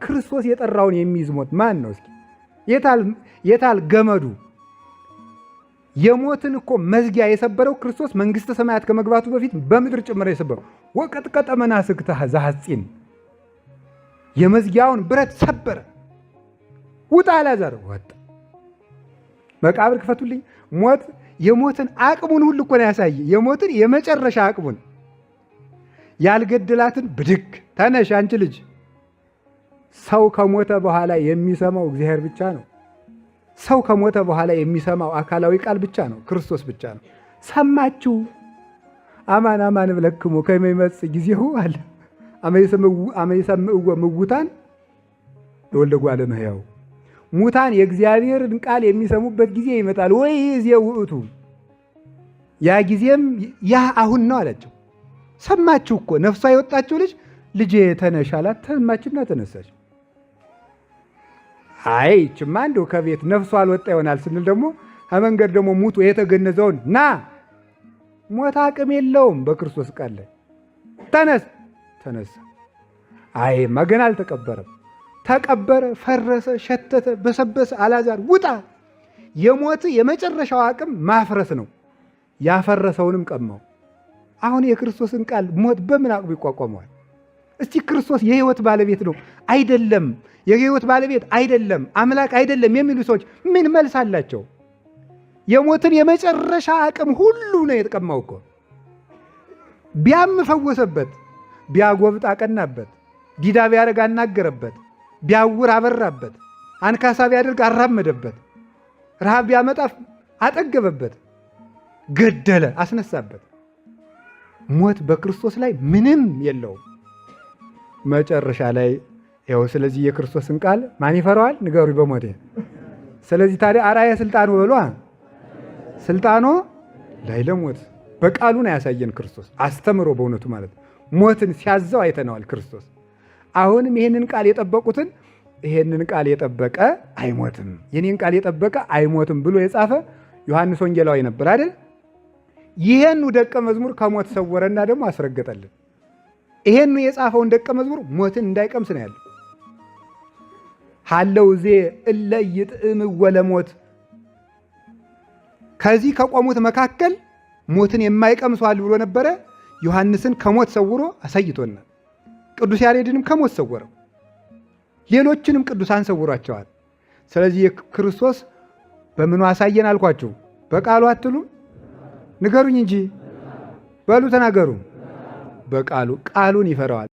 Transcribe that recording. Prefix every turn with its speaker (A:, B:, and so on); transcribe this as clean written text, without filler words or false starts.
A: ክርስቶስ የጠራውን የሚይዝ ሞት ማን ነው? እስኪ የታል ገመዱ? የሞትን እኮ መዝጊያ የሰበረው ክርስቶስ መንግስተ ሰማያት ከመግባቱ በፊት በምድር ጭምር የሰበረው ወቀጥቀጠ መናስክተ ዘሐጺን የመዝጊያውን ብረት ሰበረ። ውጣ አልዓዛር ወጣ። መቃብር ክፈቱልኝ። ሞት የሞትን አቅሙን ሁሉ እኮ ነው ያሳየ። የሞትን የመጨረሻ አቅሙን ያልገደላትን ብድግ ተነሽ አንቺ ልጅ። ሰው ከሞተ በኋላ የሚሰማው እግዚአብሔር ብቻ ነው። ሰው ከሞተ በኋላ የሚሰማው አካላዊ ቃል ብቻ ነው፣ ክርስቶስ ብቻ ነው። ሰማችሁ? አማን አማን እብለክሙ ከመ ይመጽእ ጊዜሁ አለ አመ ይሰምዕዎ ምውታን ለወልደ እጓለ እመሕያው። ሙታን የእግዚአብሔርን ቃል የሚሰሙበት ጊዜ ይመጣል ወይ ጊዜ ውእቱ፣ ያ ጊዜም ያ አሁን ነው አላቸው። ሰማችሁ እኮ ነፍሷ የወጣችው ልጅ ልጄ ተነሽ አላት። ተሰማችና ተነሳች። አይ ይችማ እንደው ከቤት ነፍሷ አልወጣ ይሆናል ስንል ደግሞ ከመንገድ ደግሞ ሙቶ የተገነዘውን ና ሞት አቅም የለውም በክርስቶስ ቃል ላይ ተነሳ። አይ መገና አልተቀበረም። ተቀበረ፣ ፈረሰ፣ ሸተተ፣ በሰበሰ። አልዓዛር ውጣ። የሞት የመጨረሻው አቅም ማፍረስ ነው። ያፈረሰውንም ቀማው። አሁን የክርስቶስን ቃል ሞት በምን አቅሙ ይቋቋመዋል? እስቲ ክርስቶስ የህይወት ባለቤት ነው አይደለም፣ የህይወት ባለቤት አይደለም፣ አምላክ አይደለም የሚሉ ሰዎች ምን መልስ አላቸው? የሞትን የመጨረሻ አቅም ሁሉ ነው የተቀማው እኮ። ቢያም ፈወሰበት፣ ቢያጎብጥ አቀናበት፣ ዲዳ ቢያደርግ አናገረበት፣ ቢያውር አበራበት፣ አንካሳ ቢያደርግ አራመደበት፣ ረሃብ ቢያመጣ አጠገበበት፣ ገደለ አስነሳበት። ሞት በክርስቶስ ላይ ምንም የለውም። መጨረሻ ላይ ያው ስለዚህ የክርስቶስን ቃል ማን ይፈራዋል? ንገሩ በሞቴ። ስለዚህ ታዲያ አርአያ ስልጣኑ በሏ ስልጣኖ ላይ ለሞት በቃሉ ነው ያሳየን ክርስቶስ አስተምሮ በእውነቱ ማለት ሞትን ሲያዘው አይተነዋል ክርስቶስ። አሁንም ይሄንን ቃል የጠበቁትን ይሄንን ቃል የጠበቀ አይሞትም፣ የኔን ቃል የጠበቀ አይሞትም ብሎ የጻፈ ዮሐንስ ወንጌላዊ ነበር አይደል? ይሄን ደቀ መዝሙር ከሞት ሰወረና ደግሞ አስረገጠልን። ይሄን የጻፈውን ደቀ መዝሙር ሞትን እንዳይቀምስ ነው ያለው። ሀለው ዜ እለ ይጥዕም ወለሞት፣ ከዚህ ከቆሙት መካከል ሞትን የማይቀምሱ አሉ ብሎ ነበረ። ዮሐንስን ከሞት ሰውሮ አሳይቶናል። ቅዱስ ያሬድንም ከሞት ሰወረው፣ ሌሎችንም ቅዱሳን ሰውሯቸዋል። ስለዚህ ክርስቶስ በምኑ አሳየን አልኳችሁ? በቃሉ አትሉም? ንገሩኝ እንጂ በሉ ተናገሩ። በቃሉ ቃሉን ይፈራዋል።